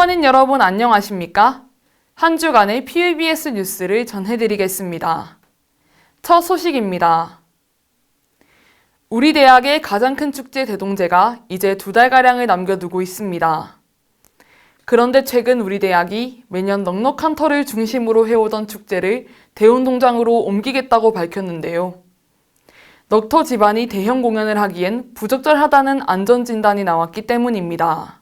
회원인 여러분 안녕하십니까? 한 주간의 PBS 뉴스를 전해드리겠습니다. 첫 소식입니다. 우리 대학의 가장 큰 축제 대동제가 이제 2달가량을 남겨두고 있습니다. 그런데 최근 우리 대학이 매년 넉넉한 터를 중심으로 해오던 축제를 대운동장으로 옮기겠다고 밝혔는데요. 넉터 집안이 대형 공연을 하기엔 부적절하다는 안전진단이 나왔기 때문입니다.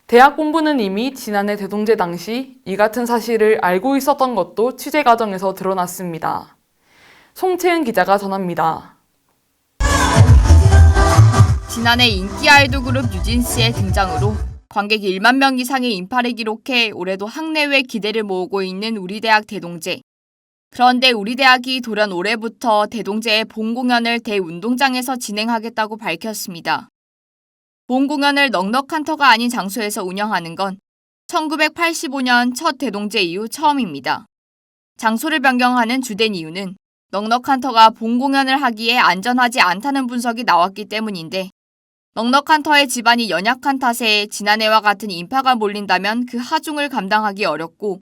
대학 본부는 이미 지난해 대동제 당시 이 같은 사실을 알고 있었던 것도 취재 과정에서 드러났습니다. 송채은 기자가 전합니다. 지난해 인기 아이돌 그룹 뉴진스의 등장으로 관객 1만 명 이상의 인파를 기록해 올해도 학내외 기대를 모으고 있는 우리 대학 대동제. 그런데 우리 대학이 돌연 올해부터 대동제의 본 공연을 대운동장에서 진행하겠다고 밝혔습니다. 본 공연을 넉넉한 터가 아닌 장소에서 운영하는 건 1985년 첫 대동제 이후 처음입니다. 장소를 변경하는 주된 이유는 넉넉한 터가 본 공연을 하기에 안전하지 않다는 분석이 나왔기 때문인데, 넉넉한 터의 지반이 연약한 탓에 지난해와 같은 인파가 몰린다면 그 하중을 감당하기 어렵고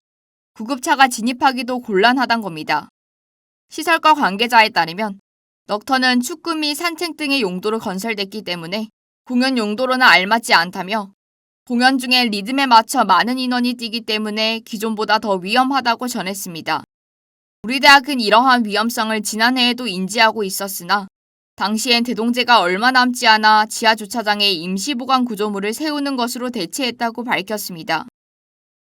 구급차가 진입하기도 곤란하단 겁니다. 시설과 관계자에 따르면 넉터는 축구 및 산책 등의 용도로 건설됐기 때문에 공연 용도로는 알맞지 않다며, 공연 중에 리듬에 맞춰 많은 인원이 뛰기 때문에 기존보다 더 위험하다고 전했습니다. 우리 대학은 이러한 위험성을 지난해에도 인지하고 있었으나 당시엔 대동제가 얼마 남지 않아 지하주차장에 임시보관 구조물을 세우는 것으로 대체했다고 밝혔습니다.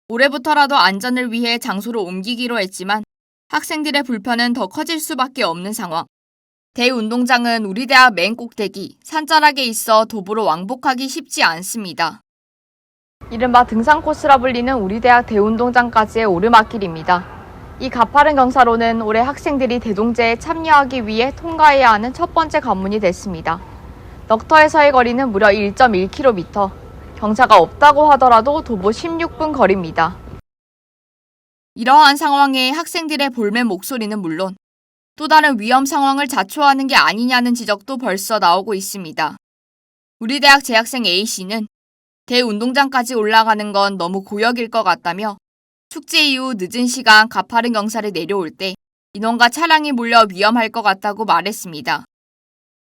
올해부터라도 안전을 위해 장소를 옮기기로 했지만 학생들의 불편은 더 커질 수밖에 없는 상황. 대운동장은 우리 대학 맨 꼭대기 산자락에 있어 도보로 왕복하기 쉽지 않습니다. 이른바 등산 코스라 불리는 우리 대학 대운동장까지의 오르막길입니다. 이 가파른 경사로는 올해 학생들이 대동제에 참여하기 위해 통과해야 하는 첫 번째 관문이 됐습니다. 넉터에서의 거리는 무려 1.1km, 경사가 없다고 하더라도 도보 16분 거리입니다. 이러한 상황에 학생들의 볼멘 목소리는 물론 또 다른 위험 상황을 자초하는 게 아니냐는 지적도 벌써 나오고 있습니다. 우리 대학 재학생 A씨는 대운동장까지 올라가는 건 너무 고역일 것 같다며, 축제 이후 늦은 시간 가파른 경사를 내려올 때 인원과 차량이 몰려 위험할 것 같다고 말했습니다.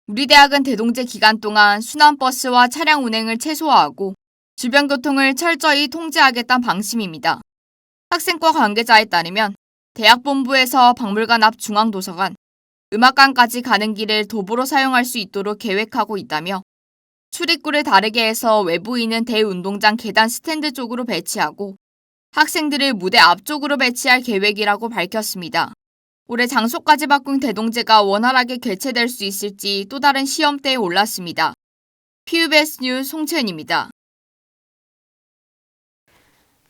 우리 대학은 대동제 기간 동안 순환버스와 차량 운행을 최소화하고 주변 교통을 철저히 통제하겠다는 방침입니다. 학생과 관계자에 따르면 대학 본부에서 박물관 앞 중앙도서관, 음악관까지 가는 길을 도보로 사용할 수 있도록 계획하고 있다며, 출입구를 다르게 해서 외부인은 대운동장 계단 스탠드 쪽으로 배치하고 학생들을 무대 앞쪽으로 배치할 계획이라고 밝혔습니다. 올해 장소까지 바꾼 대동제가 원활하게 개최될 수 있을지 또 다른 시험대에 올랐습니다. PBS 뉴스 송채은입니다.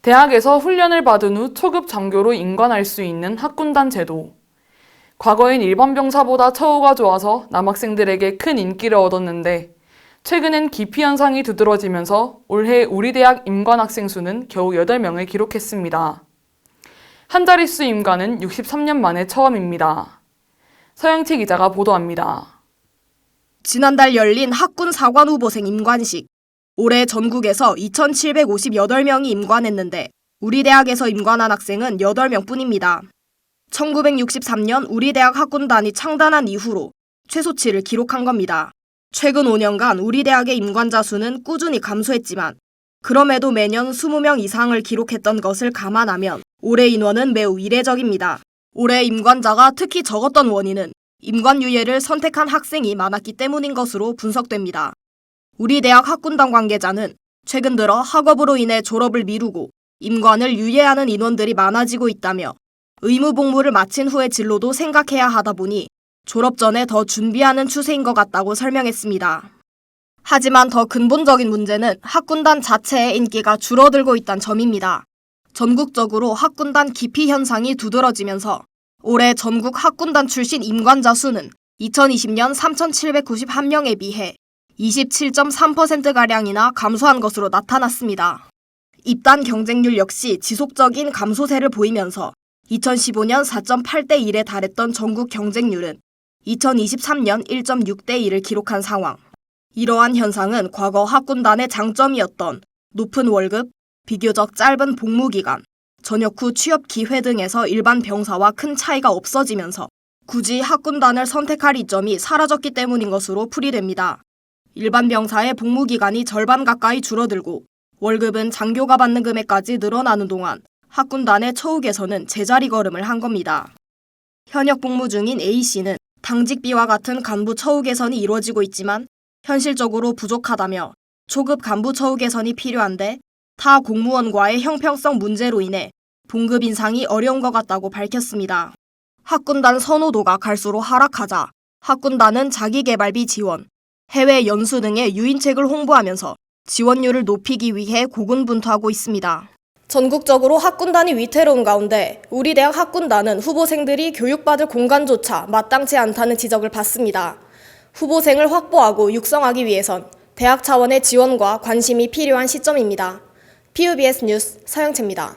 대학에서 훈련을 받은 후 초급 장교로 임관할 수 있는 학군단 제도. 과거엔 일반 병사보다 처우가 좋아서 남학생들에게 큰 인기를 얻었는데, 최근엔 기피 현상이 두드러지면서 올해 우리 대학 임관 학생 수는 겨우 8명을 기록했습니다. 한 자릿수 임관은 63년 만에 처음입니다. 서영채 기자가 보도합니다. 지난달 열린 학군 사관 후보생 임관식. 올해 전국에서 2,758명이 임관했는데 우리 대학에서 임관한 학생은 8명뿐입니다. 1963년 우리 대학 학군단이 창단한 이후로 최소치를 기록한 겁니다. 최근 5년간 우리 대학의 임관자 수는 꾸준히 감소했지만 그럼에도 매년 20명 이상을 기록했던 것을 감안하면 올해 인원은 매우 이례적입니다. 올해 임관자가 특히 적었던 원인은 임관 유예를 선택한 학생이 많았기 때문인 것으로 분석됩니다. 우리 대학 학군단 관계자는 최근 들어 학업으로 인해 졸업을 미루고 임관을 유예하는 인원들이 많아지고 있다며, 의무 복무를 마친 후의 진로도 생각해야 하다 보니 졸업 전에 더 준비하는 추세인 것 같다고 설명했습니다. 하지만 더 근본적인 문제는 학군단 자체의 인기가 줄어들고 있다는 점입니다. 전국적으로 학군단 기피 현상이 두드러지면서 올해 전국 학군단 출신 임관자 수는 2020년 3,791명에 비해 27.3%가량이나 감소한 것으로 나타났습니다. 입단 경쟁률 역시 지속적인 감소세를 보이면서 2015년 4.8대 1에 달했던 전국 경쟁률은 2023년 1.6대 1을 기록한 상황. 이러한 현상은 과거 학군단의 장점이었던 높은 월급, 비교적 짧은 복무기간, 전역 후 취업 기회 등에서 일반 병사와 큰 차이가 없어지면서 굳이 학군단을 선택할 이점이 사라졌기 때문인 것으로 풀이됩니다. 일반 병사의 복무기간이 절반 가까이 줄어들고 월급은 장교가 받는 금액까지 늘어나는 동안 학군단의 처우 개선은 제자리 걸음을 한 겁니다. 현역 복무 중인 A씨는 당직비와 같은 간부 처우 개선이 이루어지고 있지만 현실적으로 부족하다며 초급 간부 처우 개선이 필요한데 타 공무원과의 형평성 문제로 인해 봉급 인상이 어려운 것 같다고 밝혔습니다. 학군단 선호도가 갈수록 하락하자 학군단은 자기개발비 지원, 해외 연수 등의 유인책을 홍보하면서 지원율을 높이기 위해 고군분투하고 있습니다. 전국적으로 학군단이 위태로운 가운데 우리 대학 학군단은 후보생들이 교육받을 공간조차 마땅치 않다는 지적을 받습니다. 후보생을 확보하고 육성하기 위해선 대학 차원의 지원과 관심이 필요한 시점입니다. PUBS 뉴스 서영채입니다.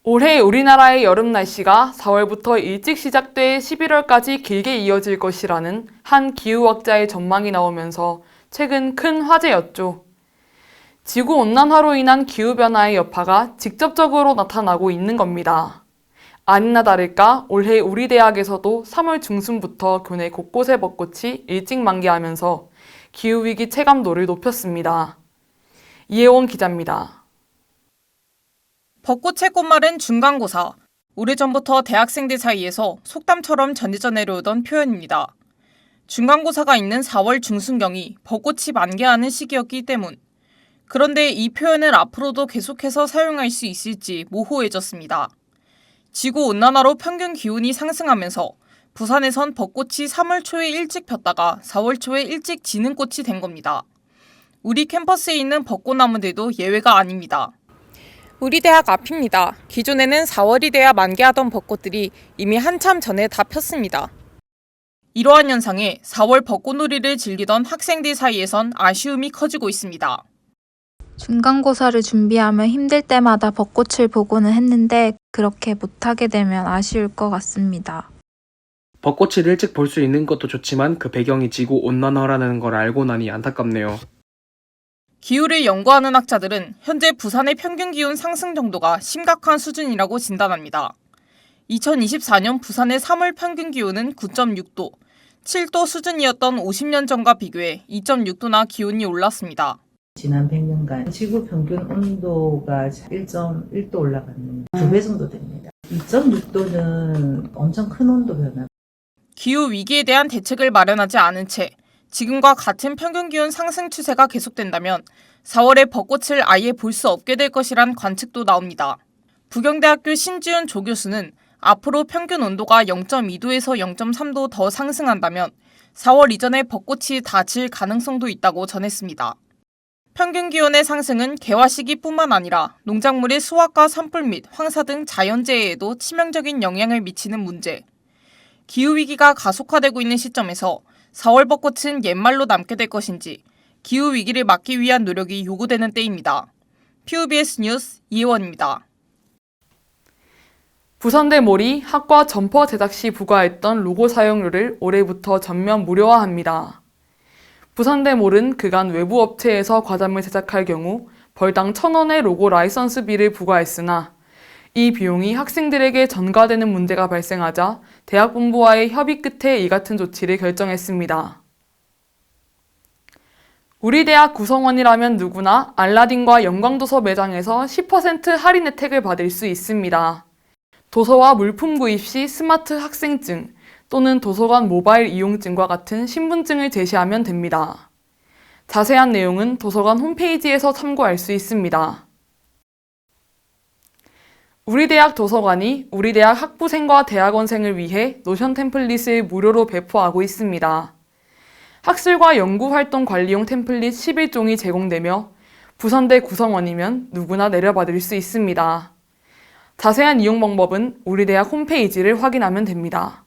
올해 우리나라의 여름 날씨가 4월부터 일찍 시작돼 11월까지 길게 이어질 것이라는 한 기후학자의 전망이 나오면서 최근 큰 화제였죠. 지구온난화로 인한 기후변화의 여파가 직접적으로 나타나고 있는 겁니다. 아니나 다를까 올해 우리 대학에서도 3월 중순부터 교내 곳곳의 벚꽃이 일찍 만개하면서 기후위기 체감도를 높였습니다. 이혜원 기자입니다. 벚꽃의 꽃말은 중간고사. 오래전부터 대학생들 사이에서 속담처럼 전해져 내려오던 표현입니다. 중간고사가 있는 4월 중순경이 벚꽃이 만개하는 시기였기 때문. 그런데 이 표현을 앞으로도 계속해서 사용할 수 있을지 모호해졌습니다. 지구온난화로 평균 기온이 상승하면서 부산에선 벚꽃이 3월 초에 일찍 폈다가 4월 초에 일찍 지는 꽃이 된 겁니다. 우리 캠퍼스에 있는 벚꽃나무들도 예외가 아닙니다. 우리 대학 앞입니다. 기존에는 4월이 돼야 만개하던 벚꽃들이 이미 한참 전에 다 폈습니다. 이러한 현상에 4월 벚꽃놀이를 즐기던 학생들 사이에선 아쉬움이 커지고 있습니다. 중간고사를 준비하며 힘들 때마다 벚꽃을 보고는 했는데 그렇게 못하게 되면 아쉬울 것 같습니다. 벚꽃을 일찍 볼 수 있는 것도 좋지만 그 배경이 지구온난화라는 걸 알고 나니 안타깝네요. 기후를 연구하는 학자들은 현재 부산의 평균 기온 상승 정도가 심각한 수준이라고 진단합니다. 2024년 부산의 3월 평균 기온은 9.6도, 7도 수준이었던 50년 전과 비교해 2.6도나 기온이 올랐습니다. 지난 100년간 지구 평균 온도가 1.1도 올라갔는 2배 정도 됩니다. 2.6도는 엄청 큰 온도 변화. 기후 위기에 대한 대책을 마련하지 않은 채 지금과 같은 평균 기온 상승 추세가 계속된다면 4월에 벚꽃을 아예 볼 수 없게 될 것이란 관측도 나옵니다. 부경대학교 신지훈 조교수는 앞으로 평균 온도가 0.2도에서 0.3도 더 상승한다면 4월 이전에 벚꽃이 다 질 가능성도 있다고 전했습니다. 평균 기온의 상승은 개화 시기뿐만 아니라 농작물의 수확과 산불 및 황사 등 자연재해에도 치명적인 영향을 미치는 문제. 기후위기가 가속화되고 있는 시점에서 4월 벚꽃은 옛말로 남게 될 것인지 기후위기를 막기 위한 노력이 요구되는 때입니다. PUBS 뉴스 이혜원입니다. 부산대몰이 학과 점퍼 제작 시 부과했던 로고 사용료를 올해부터 전면 무료화합니다. 부산대몰은 그간 외부 업체에서 과잠을 제작할 경우 벌당 1,000원의 로고 라이선스비를 부과했으나 이 비용이 학생들에게 전가되는 문제가 발생하자 대학본부와의 협의 끝에 이 같은 조치를 결정했습니다. 우리 대학 구성원이라면 누구나 알라딘과 영광도서 매장에서 10% 할인 혜택을 받을 수 있습니다. 도서와 물품 구입 시 스마트 학생증 또는 도서관 모바일 이용증과 같은 신분증을 제시하면 됩니다. 자세한 내용은 도서관 홈페이지에서 참고할 수 있습니다. 우리 대학 도서관이 우리 대학 학부생과 대학원생을 위해 노션 템플릿을 무료로 배포하고 있습니다. 학술과 연구활동 관리용 템플릿 11종이 제공되며 부산대 구성원이면 누구나 내려받을 수 있습니다. 자세한 이용 방법은 우리 대학 홈페이지를 확인하면 됩니다.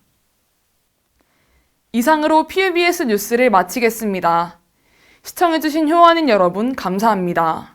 이상으로 PUBS 뉴스를 마치겠습니다. 시청해주신 효원인 여러분 감사합니다.